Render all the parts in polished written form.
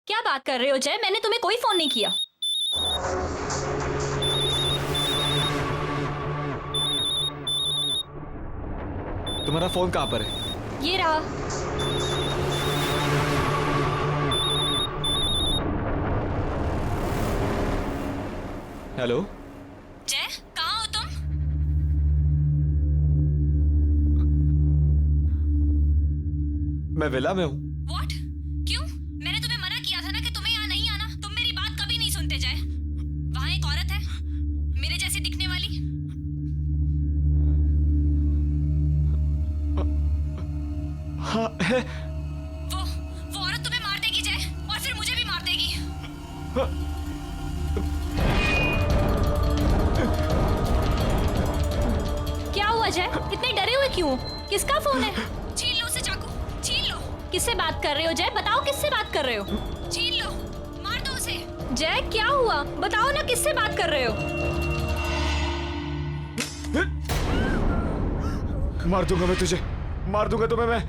क्या बात कर रहे हो जय? मैंने तुम्हें कोई फोन नहीं किया। तुम्हारा फोन कहाँ पर है? ये रहा। हेलो जय, कहाँ हो तुम? मैं विला में हूँ। What? क्यों? मैंने तुम्हें मना किया था ना कि तुम्हें यहाँ नहीं आना। तुम मेरी बात कभी नहीं सुनते जय। वहाँ एक औरत है, मेरे जैसी दिखने वाली। हाँ है। वो औरत तुम्हें मार देगी जय, और फिर मुझे भी मार देगी। क्या हुआ जय? इतने डरे हुए क्यों? किसका फोन है? छीन लो उसे चाकू, छीन लो। किससे बात कर रहे हो जय? बताओ किससे बात कर रहे हो? छीन लो, मार दो उसे। जय क्या हुआ? बताओ ना किससे बात कर रहे हो? मार दूंगा मैं तुझे, मार दूंगा तुम्हें मैं।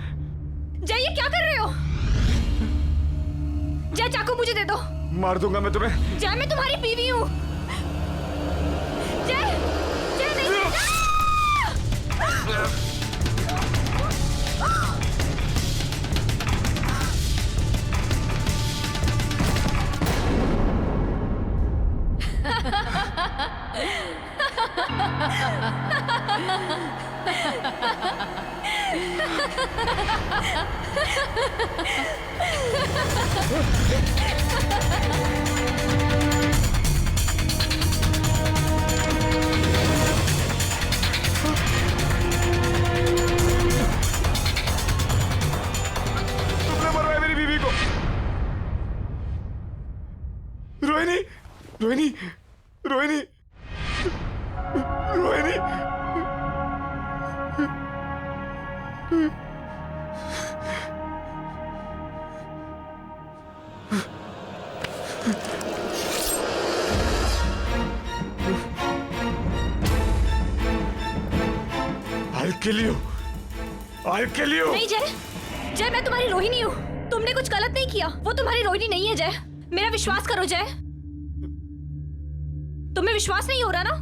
जय ये क्या कर रहे हो? जय चाकू मुझे दे दो। मार दूंगा मैं तुम्हें। जय मैं तुम्हारी बीवी हूँ। जय जय नहीं। तुमने मरवाया मेरी बीवी को। Rohini, Rohini, Rohini, Rohini. I'll kill you. I'll kill you. नहीं जय, जय मैं तुम्हारी रोहिणी हूँ। तुमने कुछ गलत नहीं किया। वो तुम्हारी रोहिणी नहीं है जय। मेरा विश्वास करो जय। तुम्हें विश्वास नहीं हो रहा ना?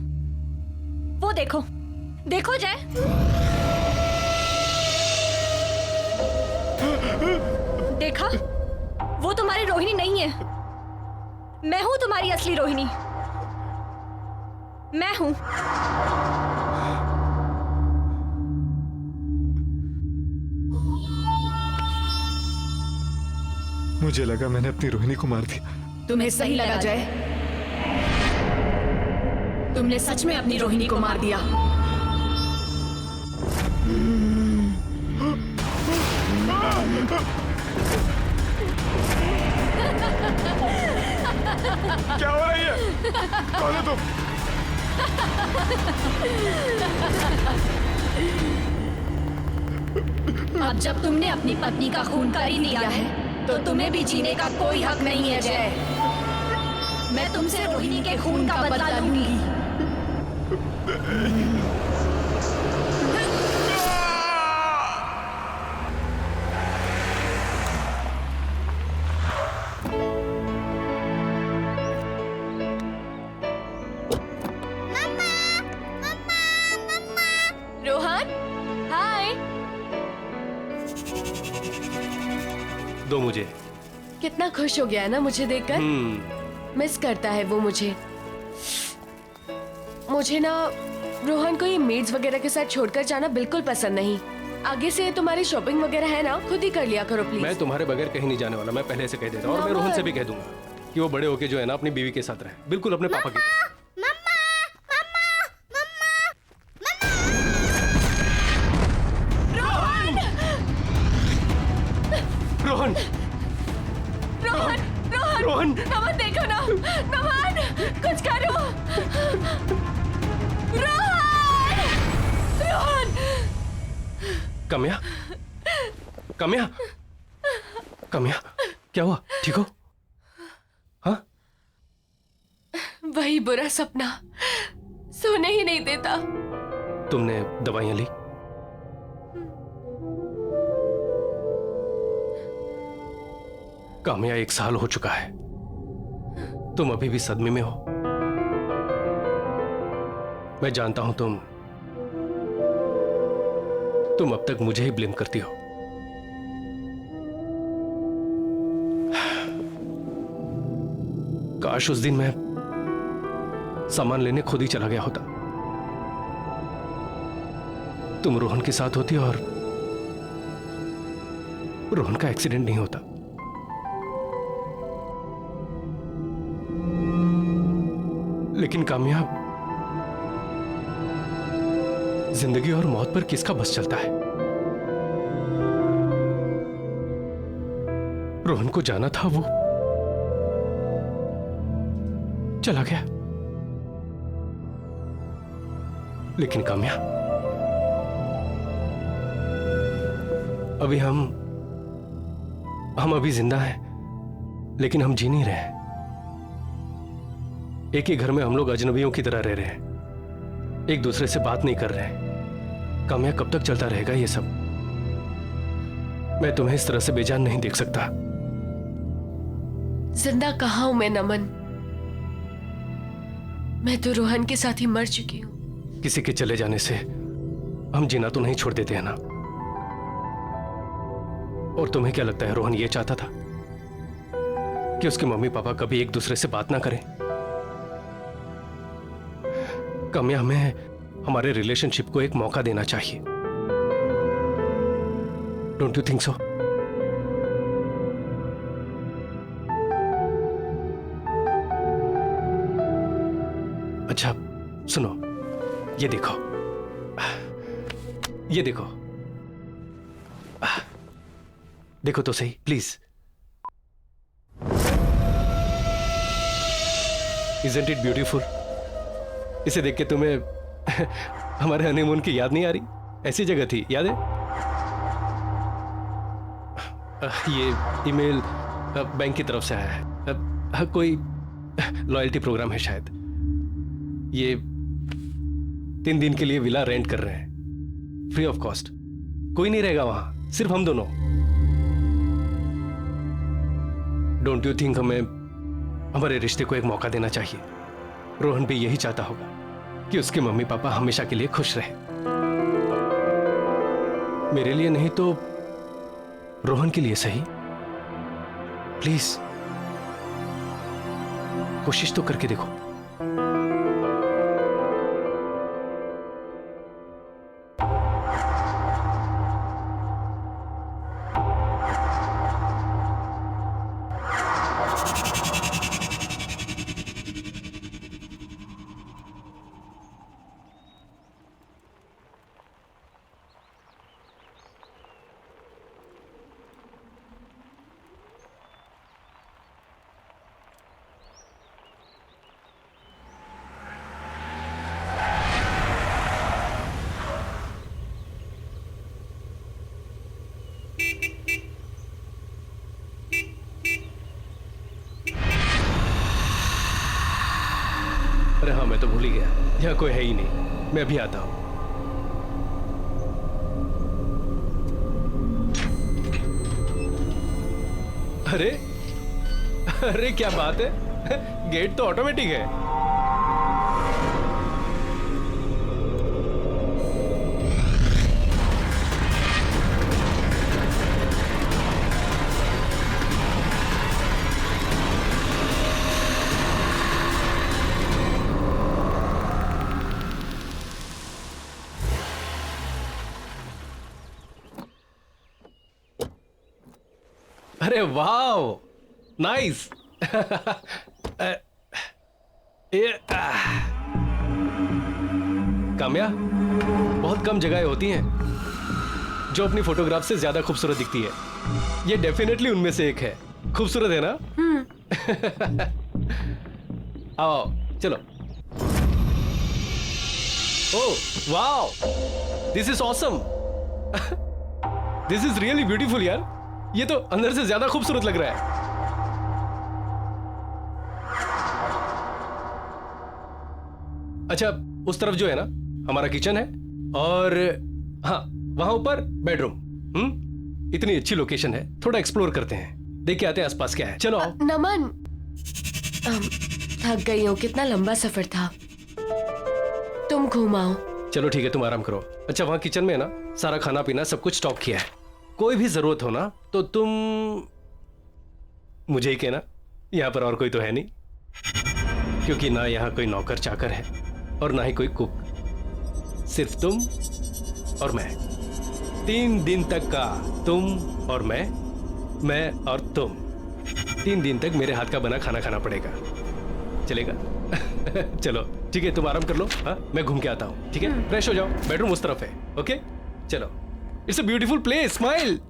वो देखो, देखो जय। देखा? वो तुम्हारी रोहिणी नहीं है। मैं हूँ तुम्हारी असली रोहिणी। मैं हूँ। मुझे लगा मैंने अपनी रोहिणी को मार दिया। तुम्हें सही लगा जय? तुमने सच में अपनी रोहिणी को मार दिया। क्या हो रही है? कौन है तुम? अब जब तुमने अपनी पत्नी का खून कर ही लिया है, तो तुम्हें भी जीने का कोई हक नहीं है जय। मैं तुमसे रोहिणी के खून का बदला लूंगी। रोहन, हाय। दो मुझे। कितना खुश हो गया है ना मुझे देखकर। मिस करता है वो मुझे। मुझे ना रोहन को ये मेड्स वगैरह के साथ छोड़कर जाना बिल्कुल पसंद नहीं। आगे से तुम्हारी शॉपिंग वगैरह है ना, खुद ही कर लिया करो प्लीज। मैं तुम्हारे बगैर कहीं नहीं जाने वाला। मैं पहले से कह देता हूँ, और मैं रोहन से भी कह दूंगा कि वो बड़े होके जो है ना अपनी बीवी के साथ रहे, बिल्कुल अपने पापा के। रोहन, रोहन, रोहन, रोहन, नमन देखो ना। नमन, कुछ करो। रोहन, रोहन। कम्या, कम्या, कम्या, क्या हुआ? ठीक हो? हाँ? वही बुरा सपना सोने ही नहीं देता। तुमने दवाइयां ली? काम्या 1 साल हो चुका है, तुम अभी भी सदमे में हो। मैं जानता हूं तुम अब तक मुझे ही ब्लेम करती हो। काश उस दिन मैं सामान लेने खुद ही चला गया होता, तुम रोहन के साथ होती और रोहन का एक्सीडेंट नहीं होता। लेकिन कामयाब, जिंदगी और मौत पर किसका बस चलता है? रोहन को जाना था, वो चला गया। लेकिन काम्या, अभी हम अभी जिंदा हैं, लेकिन हम जी नहीं रहे हैं। एक ही घर में हम लोग अजनबियों की तरह रह रहे हैं, एक दूसरे से बात नहीं कर रहे हैं। काम्या, कब तक चलता रहेगा ये सब? मैं तुम्हें इस तरह से बेजान नहीं देख सकता। जिंदा कहाँ हूं मैं नमन, मैं तो रोहन के साथ ही मर चुकी हूं। किसी के चले जाने से हम जीना तो नहीं छोड़ देते हैं ना। और तुम्हें क्या लगता है रोहन ये चाहता था कि उसके मम्मी पापा कभी एक दूसरे से बात ना करें? काम्या, हमें हमारे रिलेशनशिप को एक मौका देना चाहिए। Don't you think so? अच्छा सुनो, ये देखो, ये देखो, देखो तो सही प्लीज। Isn't it beautiful? इसे देख के तुम्हें हमारे हनीमून की याद नहीं आ रही? ऐसी जगह थी, याद है? ये ईमेल बैंक की तरफ से आया है, कोई लॉयल्टी प्रोग्राम है शायद। ये 3 दिन के लिए विला रेंट कर रहे हैं, फ्री ऑफ कॉस्ट। कोई नहीं रहेगा वहां, सिर्फ हम दोनों। डोंट यू थिंक हमें हमारे रिश्ते को एक मौका देना चाहिए? रोहन भी यही चाहता होगा कि उसके मम्मी पापा हमेशा के लिए खुश रहे। मेरे लिए नहीं तो रोहन के लिए सही। प्लीज कोशिश तो करके देखो। अरे हाँ, मैं तो भूल ही गया, यहाँ कोई है ही नहीं। मैं अभी आता हूँ। अरे अरे क्या बात है, गेट तो ऑटोमेटिक है। अरे वाओ, नाइस। काम्या, बहुत कम जगहें होती हैं जो अपनी फोटोग्राफ से ज्यादा खूबसूरत दिखती है। ये डेफिनेटली उनमें से एक है। खूबसूरत है ना? आओ चलो। Oh wow, this is awesome. This is really beautiful यार। ये तो अंदर से ज्यादा खूबसूरत लग रहा है। अच्छा, उस तरफ जो है ना हमारा किचन है, और हाँ वहां ऊपर बेडरूम। इतनी अच्छी लोकेशन है, थोड़ा एक्सप्लोर करते हैं। देख के आते हैं आसपास क्या है। चलो आओ। नमन, थक गई हूँ, कितना लंबा सफर था। तुम घुमाओ। चलो ठीक है, तुम आराम करो। अच्छा, वहाँ किचन में ना सारा खाना पीना सब कुछ स्टॉक किया है। कोई भी जरूरत हो ना तो तुम मुझे ही कहना, यहाँ पर और कोई तो है नहीं, क्योंकि ना यहाँ कोई नौकर चाकर है और ना ही कोई कुक, सिर्फ तुम और मैं। 3 दिन तक का तुम और मैं और तुम। 3 दिन तक मेरे हाथ का बना खाना खाना पड़ेगा, चलेगा? चलो ठीक है, तुम आराम कर लो। हाँ, मैं घूम के आता हूँ। ठीक है, फ्रेश हो जाओ, बेडरूम उस तरफ है। ओके चलो। It's a beautiful place, smile.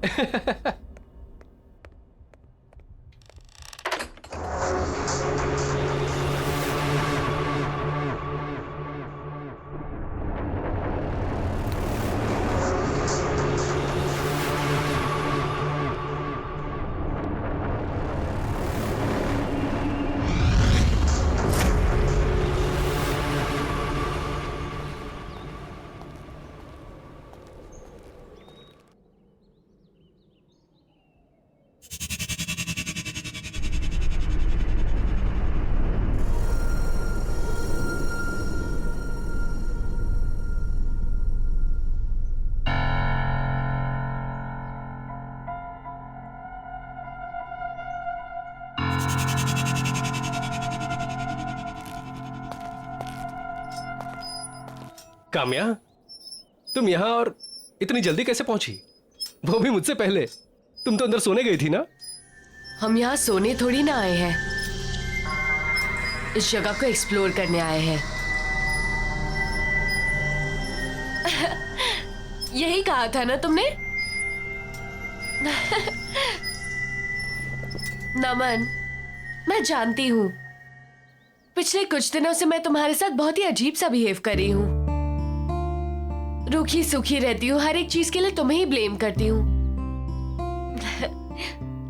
Kamya, तुम यहाँ और इतनी जल्दी कैसे पहुंची? वो भी मुझसे पहले। तुम तो अंदर सोने गई थी ना? हम यहाँ सोने थोड़ी ना आए हैं, इस जगह को एक्सप्लोर करने आए हैं। यही कहा था ना तुमने? नमन, मैं जानती हूँ पिछले कुछ दिनों से मैं तुम्हारे साथ बहुत ही अजीब सा बिहेव कर रही हूँ। रूखी सूखी रहती हूँ, हर एक चीज के लिए तुम्हें ही ब्लेम करती हूँ।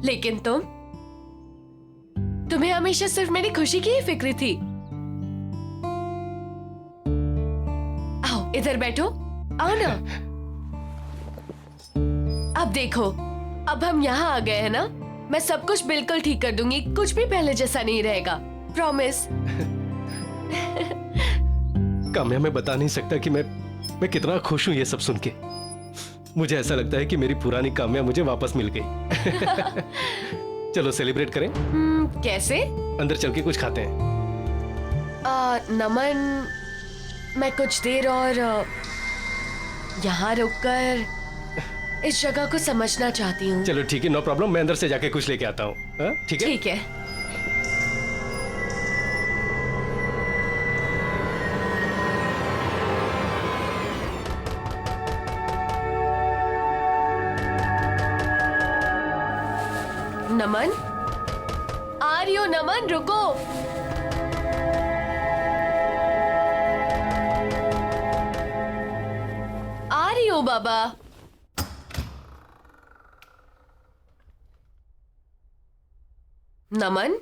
लेकिन तुम्हें हमेशा सिर्फ मेरी खुशी की ही फिक्र थी। आओ इधर बैठो, आओ ना। अब देखो, अब हम यहाँ आ गए हैं ना, मैं सब कुछ बिल्कुल ठीक कर दूंगी, कुछ भी पहले जैसा नहीं रहेगा, प्रॉमिस। काम्या, मैं बता नहीं सकता कि मैं कितना खुश हूं ये सब सुन के। मुझे ऐसा लगता है कि मेरी पुरानी काम्या मुझे वापस मिल गई। चलो सेलिब्रेट करें। कैसे? अंदर चल के कुछ खाते हैं। नमन, मैं कुछ देर और यहाँ रुककर इस जगह को समझना चाहती हूँ। चलो ठीक है, नो प्रॉब्लम, मैं अंदर से जाके कुछ लेके आता हूँ। ठीक है? ठीक है। नमन, आ रही हो नमन, रुको। आ रही हो बाबा। नमन,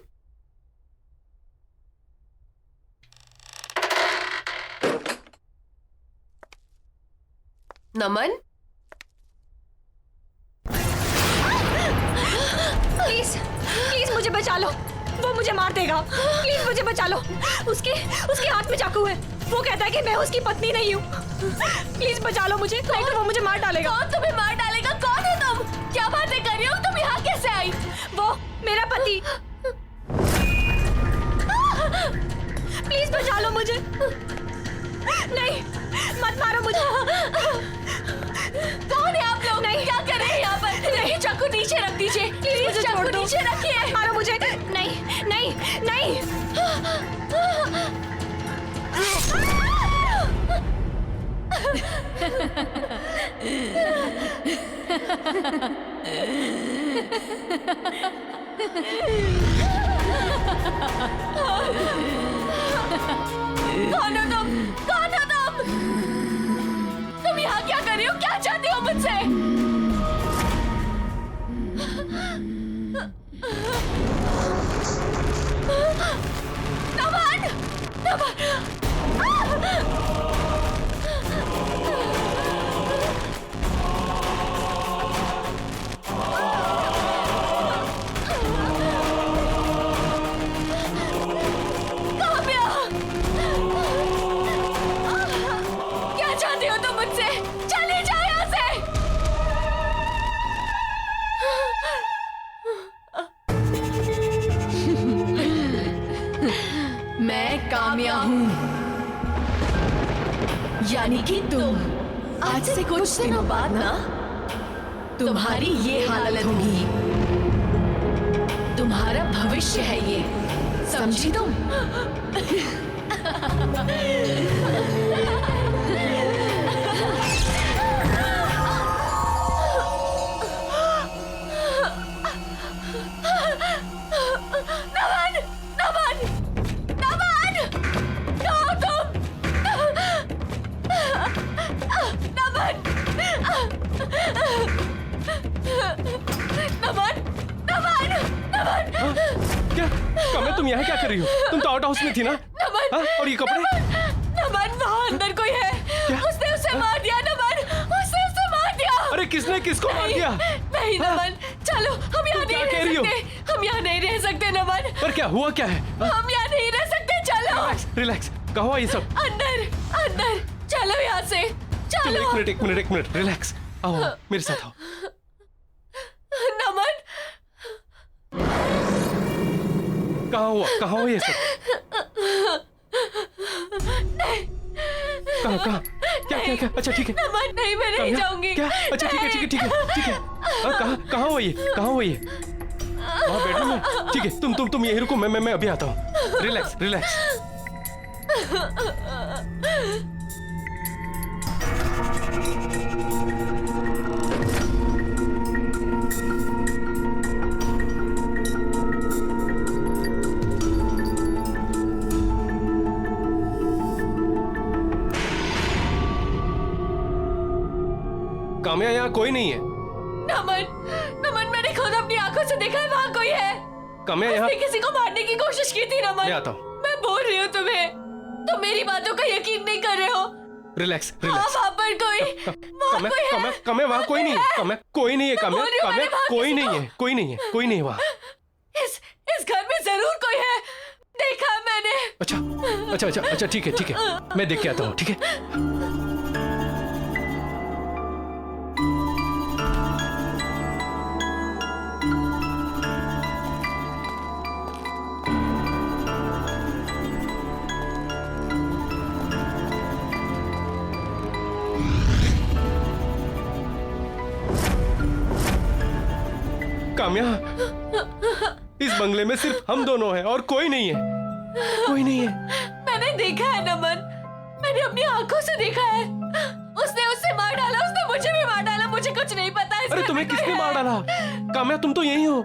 नमन, प्लीज प्लीज मुझे बचा लो, वो मुझे मार देगा। प्लीज मुझे बचा लो। उसके हाथ में चाकू है, वो कहता है कि मैं उसकी पत्नी नहीं हूँ। प्लीज बचा लो मुझे, नहीं तो वो मुझे मार डालेगा। कौन तुम्हें मार डालेगा? कौन हो तुम? क्या बातें कर रही हो? तुम यहाँ कैसे आई? वो मेरा पति। प्लीज बचा लो मुझे। नहीं, मत मारो मुझे। कौन है आप लोग? नहीं, क्या कर रहे हैं यहाँ पर? नहीं, चाकू नीचे रख दीजिए। प्लीज मुझे छोड़ दो। नीचे रखिए। मारो मुझे। नहीं नहीं नहीं। कौन हो तुम? कौन हो तुम? तुम यहाँ क्या कर रही हो? क्या चाहती हो मुझसे? नमन! नमन! काम्या हूँ, यानी कि तुम। आज से कुछ दिनों बाद ना तुम्हारी ये हालत होगी। तुम्हारा भविष्य है ये, समझी तुम? क्या काम्या, तुम यहाँ क्या कर रही हो? तुम तो आउट हाउस में थी ना? हाँ? और ये कपड़े? नमन, वहाँ अंदर कोई है। उसने उसे मार दिया नमन, उसने उसे मार दिया। अरे किसने किसको मार दिया? नहीं नमन, चलो हम यहाँ क्या नहीं कह रह रही हो? सकते। हम यहाँ नहीं रह सकते नमन। पर क्या हुआ, क्या है? हम यहाँ नहीं रह सकते, चलो। रिलैक्स, कहाँ हुआ ये सब? अंदर अंदर चलो यहाँ से, तुम चलो। एक मिनट, रिलैक्स। आओ मेरे साथ आओ। नमन, कहाँ हुआ ये सब? कहाँ? क्या? अच्छा ठीक है। नमन नहीं, मैं नहीं जाऊंगी। क्या? अच्छा ठीक है। कहाँ हुआ ये? वहाँ बेडरूम में? ठीक है, तुम यहीं रुको, मैं अभी आता हूँ। रिलैक्स। काम्या, यहाँ कोई नहीं है। नमन, मैंने खुद अपनी आंखों से देखा है, वहाँ कोई है। काम्या, यहाँ उसने किसी को मारने की कोशिश की थी नमन। मैं आता हूँ। मैं बोल रही हूँ तुम्हें, तुम मेरी बातों का यकीन नहीं कर रहे हो। रिलैक्स। वहाँ पर कोई है। काम्या, वहाँ कोई नहीं है। काम्या, कोई नहीं है। काम्या, कोई नहीं है वहाँ। इस घर में जरूर कोई है, देखा मैंने। अच्छा ठीक है। मैं देख के आता हूँ, ठीक है? काम्या, इस बंगले में सिर्फ हम दोनों हैं और कोई नहीं है। मैंने देखा है नमन, मैंने अपनी आंखों से देखा है। उसने उससे मार डाला, उसने मुझे भी मार डाला। मुझे कुछ नहीं पता। अरे तुम्हें किसने मार डाला? काम्या, तुम तो यही हो।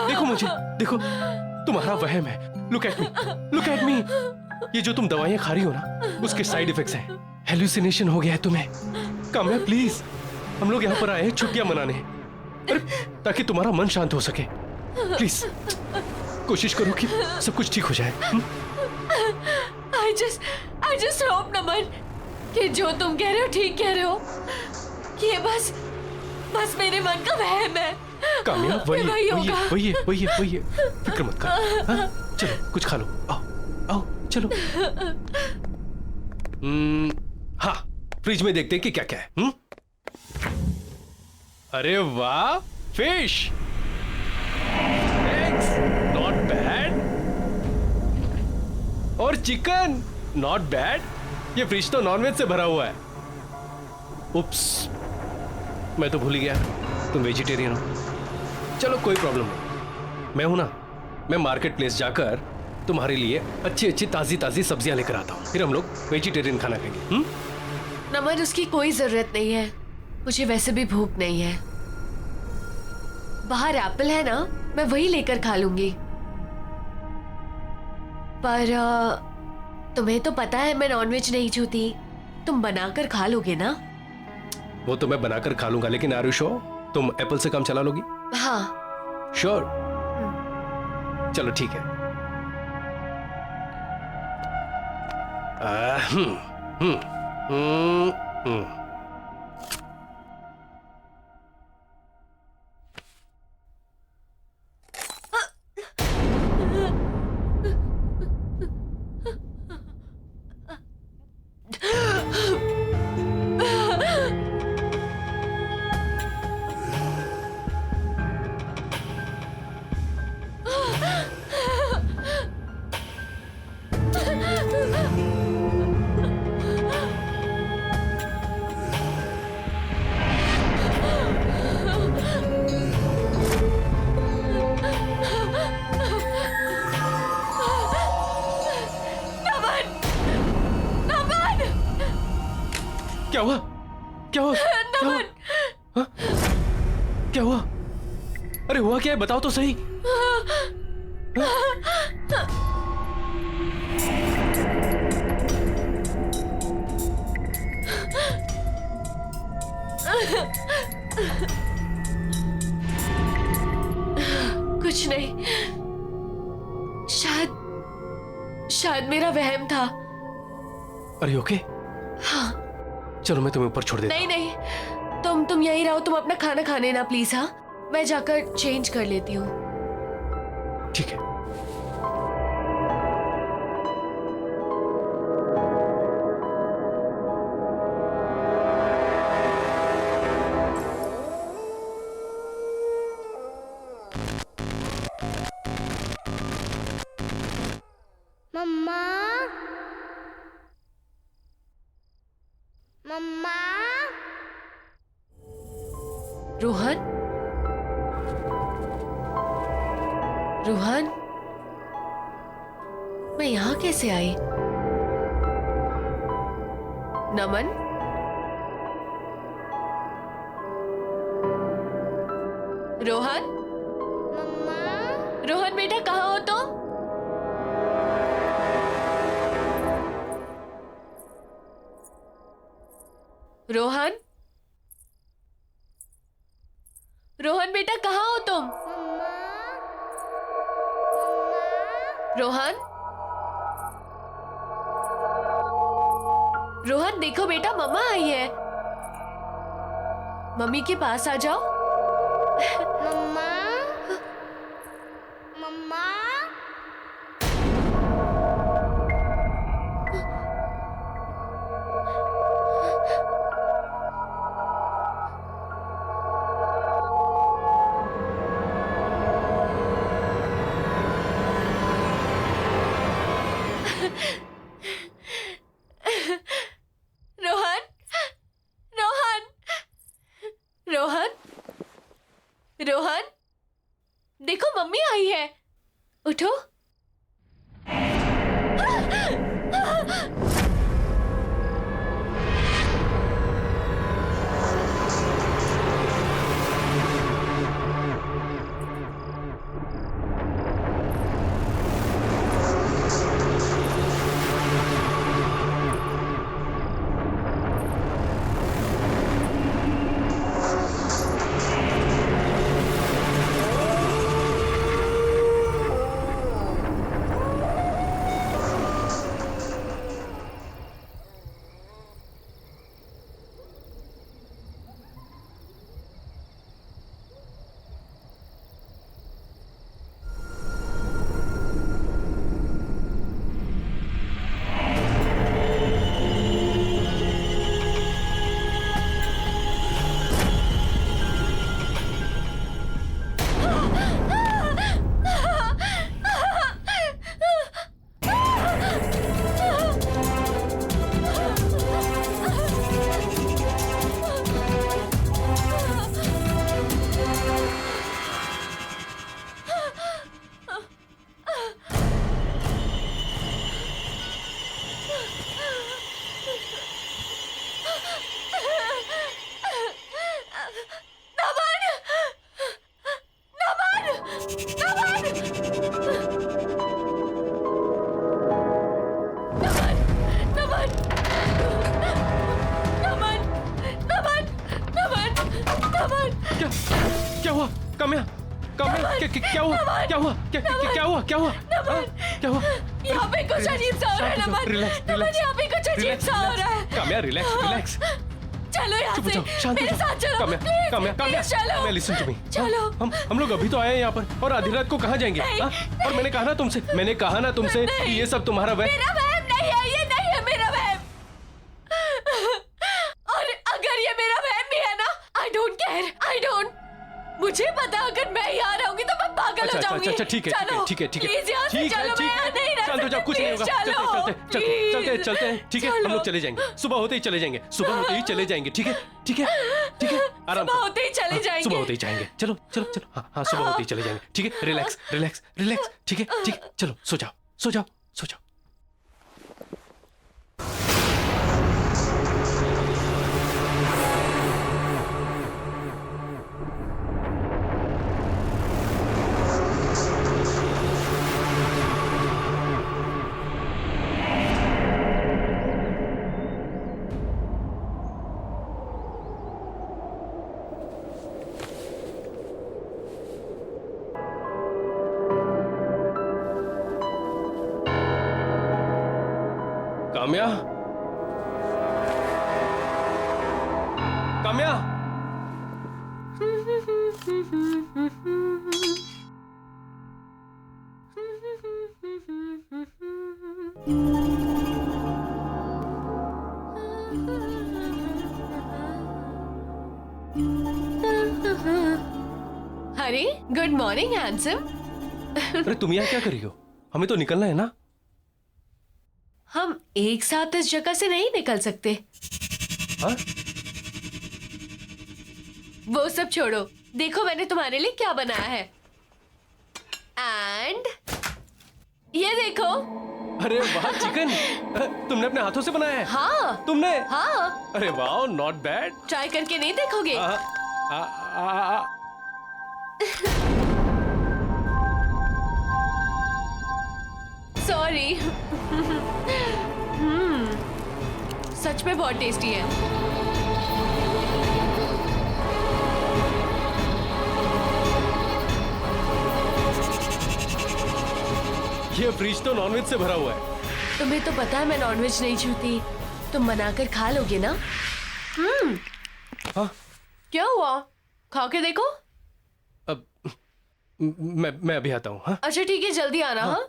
देखो मुझे, देखो, तुम्हारा वहम है। Look at me. ये जो तुम दवाइयां खा रही हो ना, उसके साइड इफेक्ट्स हैं। हेलुसिनेशन हो गया है तुम्हें। काम्या प्लीज, हम लोग यहाँ पर आए हैं छुट्टियां मनाने, ताकि तुम्हारा मन शांत हो सके। प्लीज कोशिश करो कि सब कुछ ठीक हो जाए। I just hope नमन कि जो तुम कह रहे हो ठीक कह रहे हो। ये बस मेरे मन का वहम है। काम्या, वही होगा। वही है। फिक्र मत कर। हाँ? चलो कुछ खा लो। आओ चलो। हाँ, फ्रिज में देखते हैं कि क्या क्या है। अरे वाह, फिश, एग्स, नॉट बैड। और चिकन, नॉट बैड। ये फ्रिज तो नॉनवेज से भरा हुआ है। उप्स, मैं तो भूल ही गया तुम वेजिटेरियन हो। चलो कोई प्रॉब्लम नहीं, मैं हूं ना। मैं मार्केट प्लेस जाकर तुम्हारे लिए अच्छी ताजी सब्जियां लेकर आता हूं, फिर हम लोग वेजिटेरियन खाना खाएंगे। नमन, उसकी कोई जरूरत नहीं है। मुझे वैसे भी भूख नहीं है। बाहर एप्पल है ना, मैं वही लेकर खा लूंगी। पर तुम्हें तो पता है मैं नॉनवेज नहीं छूती। तुम बनाकर खा लोगे ना? वो तो मैं बनाकर खा लूंगा, लेकिन आर यू श्योर तुम एप्पल से काम चला लोगी? हाँ। श्योर? चलो ठीक है। क्या हुआ? क्या हुआ? क्या हुआ? हाँ? क्या हुआ? अरे हुआ क्या है? बताओ तो सही। कुछ नहीं, शायद मेरा वहम था। अरे ओके? हाँ। चलो मैं तुम्हें ऊपर छोड़ देता नहीं नहीं, तुम यहीं रहो, तुम अपना खाना खाने ना प्लीज। हाँ, मैं जाकर चेंज कर लेती हूँ। हूँ। ठीक है। मम्मा मम्मा रोहन, रोहन, मैं यहाँ कैसे आई? नमन, रोहन, मम्मा रोहन बेटा कहाँ हो तुम? रोहन, रोहन बेटा कहाँ हो तुम? रोहन, रोहन देखो बेटा, मम्मा आई है। मम्मी के पास आ जाओ। मम्मा मम्मा रोहन, रोहन, रोहन, रोहन, देखो मम्मी आई है, उठो। क्या हुआ? काम्या, काम्या, क्या हुआ? क्या हुआ? क्या हुआ? क्या हुआ? क्या हुआ? यहाँ पे कुछ अजीब सा हो रहा है नमन। नमन, यहाँ पे कुछ अजीब सा हो रहा है। Kamya, relax, relax. चलो यहाँ चुप हो से, जाओ, शांत हो मेरे जाओ। साथ चलो। काम्या, प्लीज, काम्या, काम्या, प्लीज चलो। Kamya, listen to me. चलो। हम लोग अभी तो आए हैं यहाँ पर, और आधी रात को कहाँ जाएंगे? नहीं, हाँ? और मैंने कहा ना तुमसे कि ये सब तुम्हारा वह। मेरा वहम नहीं है, ये नहीं है मेरा वहम। और अगर ये मेरा वहम भी है ना, I don't care, I don't. मुझे पता अगर मैं यहाँ रहूंगी तो मैं पागल हो जाऊंगी। अच्छा, ठीक है, चलो, ठीक है, ठीक है, प्लीज यहाँ से ठीक है, चलो, मैं ठीक यहाँ है। नहीं रह शांत हो जाओ, सकती, कुछ नहीं प्लीज होगा। चलो, चलते हैं, ठीक है, हम लोग चले जाएंगे। सुबह होते ही चले जाएंगे, सुबह होते ही चले जाएंगे, ठीक है, ठीक है, ठीक है, आराम सुबह करो। होते ही चले हाँ, जाएंगे। सुबह होते ही जाएंगे, चलो चलो चलो, हाँ सुबह होते ही चले जाएंगे, ठीक है, रिलैक्स रिलैक्स रिलैक्स, ठीक है, चलो सो जाओ सो जाओ सो जाओ। काम्या, काम्या, अरे गुड मॉर्निंग हैंडसम। अरे तुम यहाँ क्या कर रही हो? हमें तो निकलना है ना। हम एक साथ इस जगह से नहीं निकल सकते। हाँ? वो सब छोड़ो, देखो मैंने तुम्हारे लिए क्या बनाया है। एंड ये देखो। अरे वाह, चिकन तुमने अपने हाथों से बनाया है? हाँ तुमने? हाँ, अरे वाह, नॉट बैड। ट्राई करके नहीं देखोगे? सॉरी। सच में बहुत टेस्टी है। ये फ्रिज तो नॉनवेज से भरा हुआ है। तुम्हें तो पता है मैं नॉनवेज नहीं छूती, तुम बनाकर खा लोगे ना? हाँ? क्या हुआ? खा के देखो। अब मैं अभी आता हूँ। हाँ? अच्छा ठीक है, जल्दी आना। हाँ,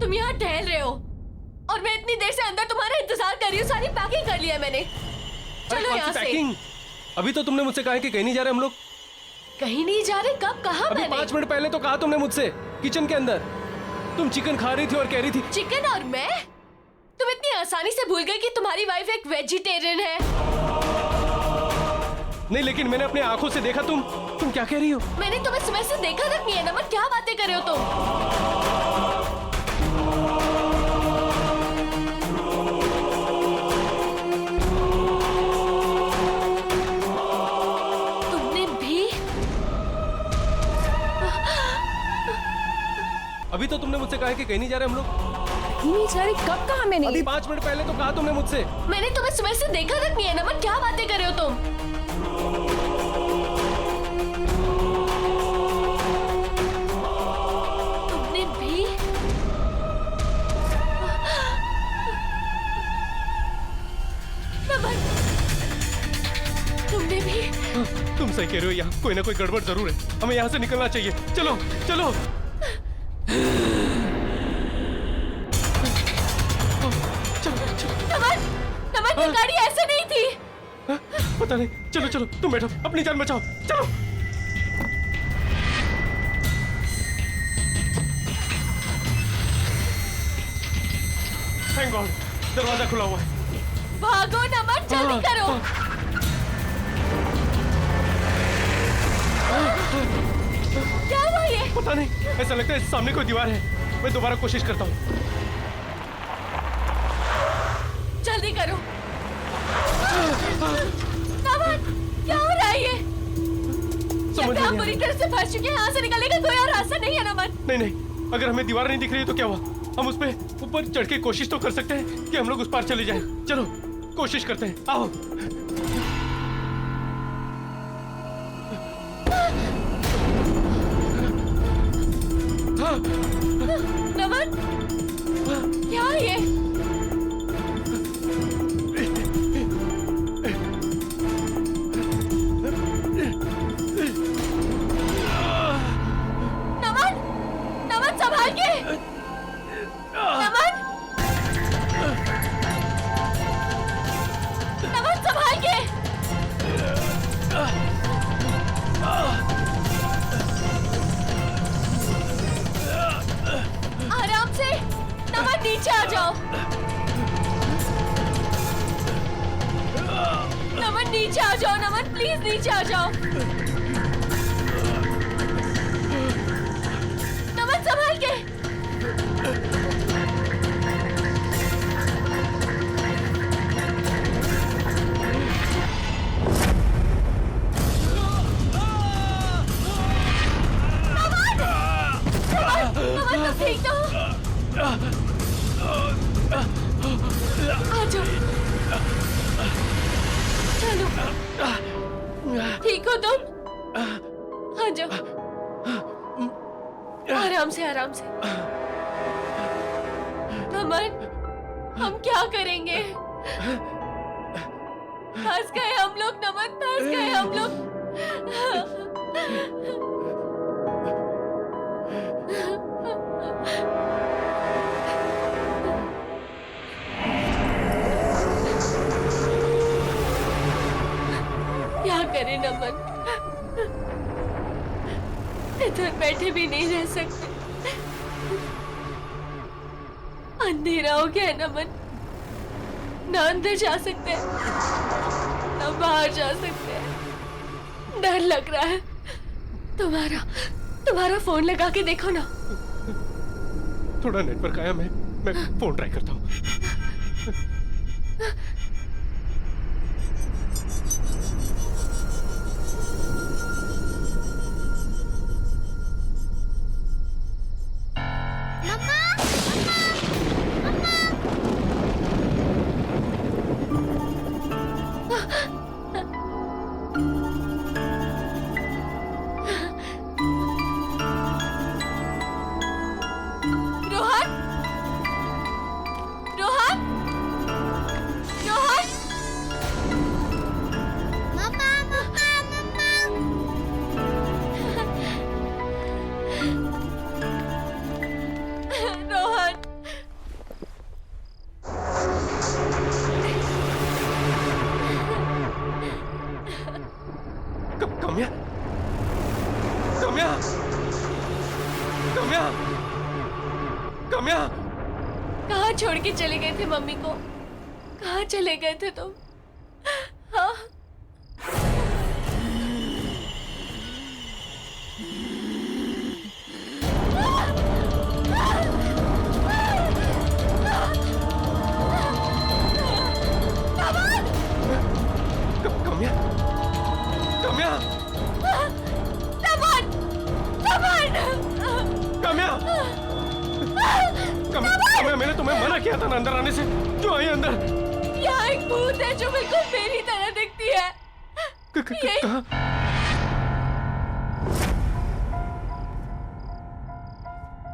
तुम यहाँ टहल रहे हो और मैं इतनी देर से अंदर तुम्हारा इंतजार कर रही हूँ। सारी पैकिंग कर लिया है मैंने। अरे चलो कौन यहाँ सी से। पैकिंग? अभी तो तुमने मुझसे कहा है कि कहीं नहीं जा रहे हम लोग। कहीं नहीं जा रहे? कब कहा अभी मैंने? 5 मिनट पहले तो कहा तुमने मुझसे, किचन के अंदर। तुम चिकन खा रही थी और कह रही थी। चिकन और मैं? तुम इतनी आसानी से भूल गए कि तुम्हारी वाइफ एक वेजिटेरियन है। नहीं, लेकिन मैंने अपनी आंखों से देखा। तुम क्या कह रही हो? मैंने तुम्हें सुबह से देखा तक नहीं है। नमन, क्या बातें कर रहे हो तुम? तुमने भी? अभी तो तुमने मुझसे कहा है कि कहीं नहीं जा रहे हम लोग। नहीं जा रही? कब कहा मैंने? अभी 5 मिनट पहले तो कहा तुमने मुझसे। मैंने तुम्हें सुबह से देखा तक नहीं है। नमन, क्या बातें कर रहे हो तुम? तुमने भी? नमन, तुमने भी? तुम सही कह रहे हो, यहाँ कोई ना कोई गड़बड़ जरूर है। हमें यहाँ से निकलना चाहिए। चलो चलो। नमन, नमन, ये गाड़ी ऐसे नहीं थी। पता नहीं। चलो चलो, तुम बैठो, अपनी जान बचाओ। चलो। थैंक गॉड, दरवाजा खुला हुआ है। भागो नमन, जल्दी करो। क्या हुआ ये? पता नहीं, ऐसा लगता है सामने कोई दीवार है। मैं दोबारा कोशिश करता हूँ। जल्दी करो। नमन, क्या हो रहा है ये? समझ हम नहीं बुरी आ तरह से फंस चुके हैं। यहाँ से निकलने का कोई और रास्ता नहीं है नमन। नहीं नहीं, अगर हमें दीवार नहीं दिख रही है तो क्या हुआ? हम उस पे ऊपर चढ़ के कोशिश तो कर सकते हैं कि हम लोग उस पार चले जाएं। चलो कोशिश करते हैं, आओ। हाँ। नमन, क्या है ये? नमन, नमन संभाल के। नमन, नमन संभाल के। आराम से। नमन, नीचे आ जाओ। नमन, नीचे आ जाओ। नमन, प्लीज नीचे आ जाओ। नमन संभाल के। नमन, आ जाओ, चलो, ठीक हो तुम? आ जाओ, आराम से आराम से। नमन, हम क्या करेंगे? फंस गए हम लोग नमन, फंस गए हम लोग। क्या करें नमन, इधर बैठे भी नहीं रह सकते। अंधेरा हो गया है नमन, ना अंदर जा सकते हैं, ना बाहर जा सकते हैं। डर लग रहा है। तुम्हारा फोन लगा के देखो ना। थोड़ा नेटवर्क आया, मैं फोन ट्राई करता हूँ। कहाँ छोड़ के चले गए थे मम्मी को? कहाँ चले गए थे तुम? हाँ? मैंने तुम्हें मना किया था ना अंदर आने से, क्यों आई अंदर? यहाँ एक भूत है जो बिल्कुल मेरी तरह दिखती है। कहाँ?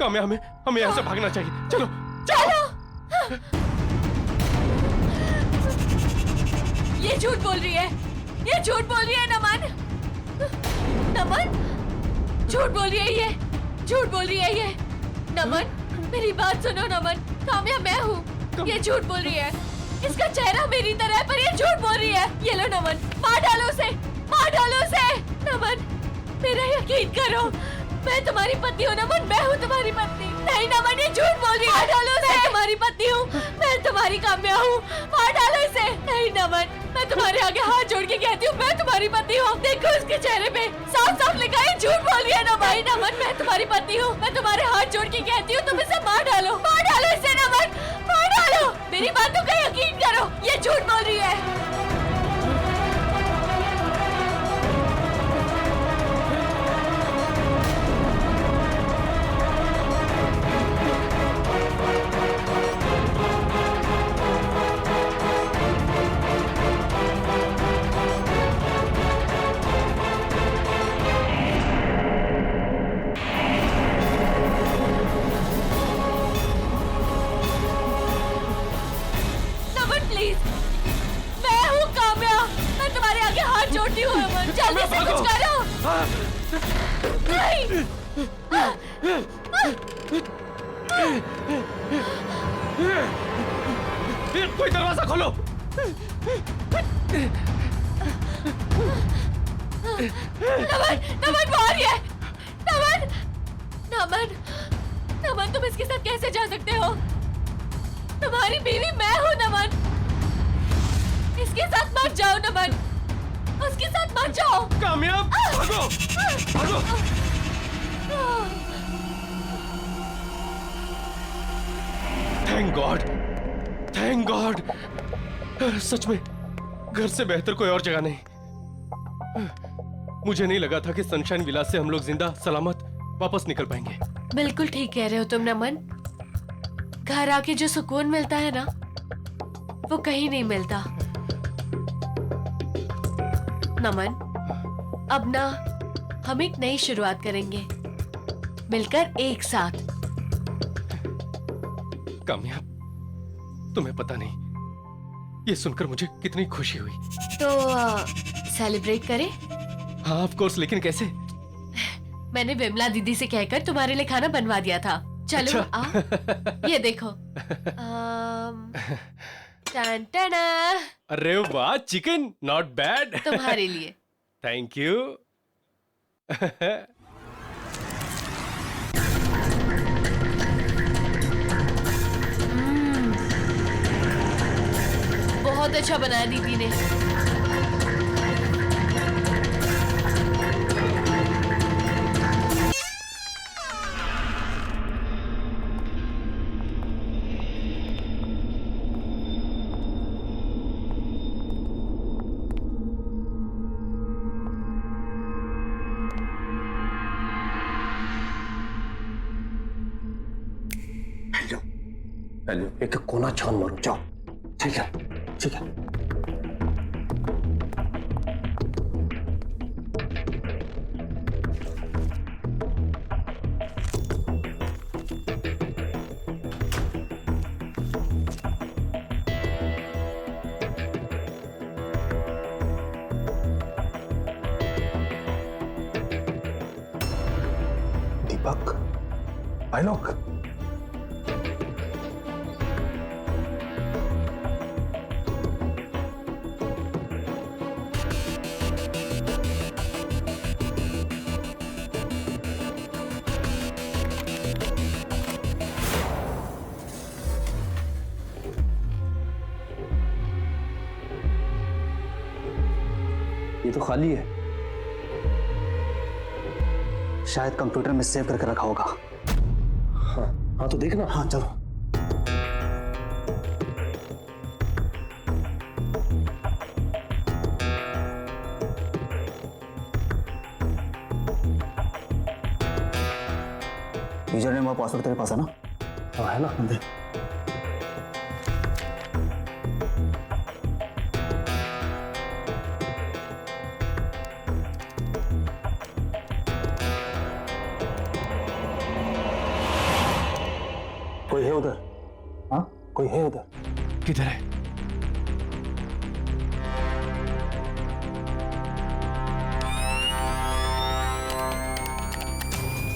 काम्या, हमें यहाँ से भागना चाहिए। चलो चलो। ये झूठ बोल रही है, ये झूठ बोल रही है नमन। नमन, झूठ बोल रही है ये, झूठ बोल रही है ये। नमन, मेरी बात सुनो नमन, काम्या मैं हूँ। ये झूठ बोल रही है, इसका चेहरा मेरी तरह है पर ये झूठ बोल रही है। ये लो नमन, मार डालो उसे, मार डालो उसे। नमन, मेरा यकीन करो, मैं तुम्हारी पत्नी हूँ नमन, मैं हूँ तुम्हारी पत्नी। नहीं नमन, ये झूठ बोल रही है। मार डालो उसे। मैं तुम्हारी पत्नी हूँ, मैं तुम्हारी काम्या हूँ, मार डालो इसे। नहीं नमन, मैं तुम्हारे आगे हाथ जोड़ के कहती हूँ मैं तुम्हारी पत्नी हूँ। देखो इसके चेहरे पे साफ साफ लिखा है झूठ बोल रही है नमन। नहीं नमन, मैं तुम्हारी पत्नी हूँ, मैं तुम्हारे हाथ जोड़ के कहती हूँ तुम इसे मार डालो, मार डालो इसे नमन, मार डालो। मेरी बातों का यकीन करो, ये झूठ बोल रही है। जोड़ती हूँ अमन, जल्दी से कुछ करो। नहीं। कोई दरवाजा खोलो। नमन, नमन वो आ रही है। नमन, नमन, नमन तुम इसके साथ कैसे जा सकते हो? तुम्हारी बीवी मैं हूँ नमन, इसके साथ मत जाओ नमन, उसके साथ मत जाओ। कामयाब, भागो, भागो। Thank God, thank God. सच में घर से बेहतर कोई और जगह नहीं। मुझे नहीं लगा था कि सनशाइन विला से हम लोग जिंदा सलामत वापस निकल पाएंगे। बिल्कुल ठीक कह रहे हो तुम नमन। घर आके जो सुकून मिलता है ना, वो कहीं नहीं मिलता। नमन, अब ना हम एक नई शुरुआत करेंगे, मिलकर एक साथ। कामयाब, तुम्हें पता नहीं ये सुनकर मुझे कितनी खुशी हुई। तो सेलिब्रेट करें? हाँ ऑफ कोर्स, लेकिन कैसे? मैंने विमला दीदी से कहकर तुम्हारे लिए खाना बनवा दिया था। चलो अच्छा। आओ, ये देखो। टन टना, अरे वाह, चिकन नॉट बैड। तुम्हारे लिए। Thank you. बहुत अच्छा बनाया दीदी ने। हेलो, एक कोना छान मारो, जाओ। ठीक है, ठीक है। दीपक, आलोक, ये तो खाली है, शायद कंप्यूटर में सेव करके रखा होगा। हाँ हाँ, तो देखना। हाँ चलो। यूजर नेम और पासवर्ड तेरे पास है ना? हाँ है ना, देख। कोई है उधर? हाँ, कोई है उधर? किधर है?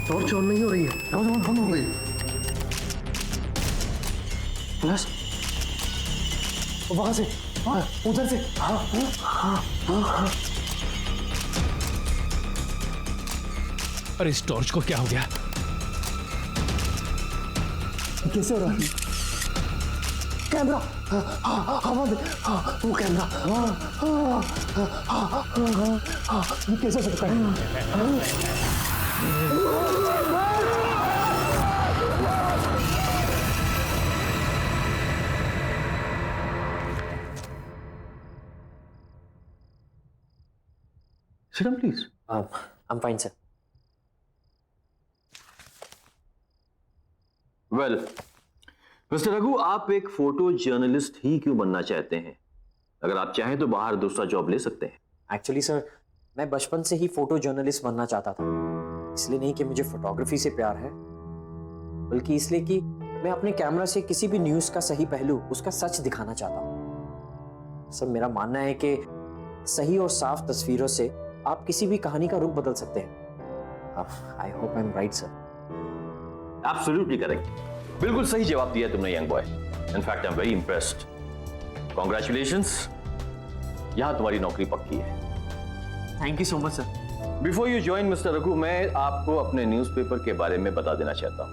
टॉर्च ऑन नहीं हो रही है। टॉर्च ऑन हो गई। प्लस वहां से, हाँ, उधर से। हाँ हाँ हाँ हाँ। अरे इस टॉर्च को क्या हो गया? कैसे हो रहा है? कैमरा, हवा दे। हाँ, वो कैमरा। हाँ हाँ हाँ हाँ हाँ हाँ, ये कैसे हो सकता है? Sit down, please. I'm fine, sir. Well mister Raghu, आप एक फोटो जर्नलिस्ट ही क्यों बनना चाहते हैं? अगर आप चाहें तो बाहर दूसरा जॉब ले सकते हैं। एक्चुअली सर, मैं बचपन से ही फोटो जर्नलिस्ट बनना चाहता था। इसलिए नहीं कि मुझे फोटोग्राफी से प्यार है, बल्कि इसलिए कि मैं अपने कैमरा से किसी भी न्यूज़ का सही पहलू, उसका सच दिखाना चाहता हूँ। सर, मेरा मानना है कि सही और साफ तस्वीरों से आप किसी भी कहानी का रुख बदल सकते हैं। I hope I am right sir. Absolutely correct, बिल्कुल सही जवाब दिया तुमने young boy. In fact I am very impressed. Congratulations, यहां तुम्हारी नौकरी पक्की है। Thank you so much sir. Before you join mister Raghu, मैं आपको अपने न्यूज़पेपर के बारे में बता देना चाहता हूं।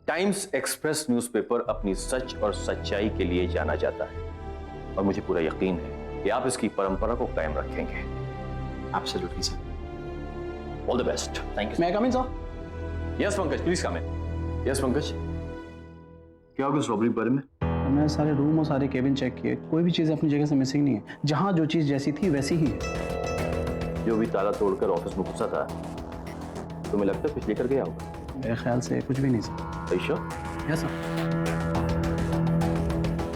टाइम्स एक्सप्रेस न्यूज़पेपर अपनी सच और सच्चाई के लिए जाना जाता है, और मुझे पूरा यकीन है कि आप इसकी परंपरा को कायम रखेंगे। Absolutely sir. All the best. Thank you. मैं come in sir? Yes Pankaj, please come in. Yes Pankaj, क्या होगा इस रॉबरी के बारे में? मैंने सारे रूम और सारे केबिन चेक किए, कोई भी चीज़ अपनी जगह से मिसिंग नहीं है। जहाँ जो चीज़ जैसी थी वैसी ही है। जो भी ताला तोड़कर ऑफिस में घुसा था, तुम्हें लगता है कुछ लेकर गया होगा? मेरे ख्याल से कुछ भी नहीं sir. Are you sure? Yes sir.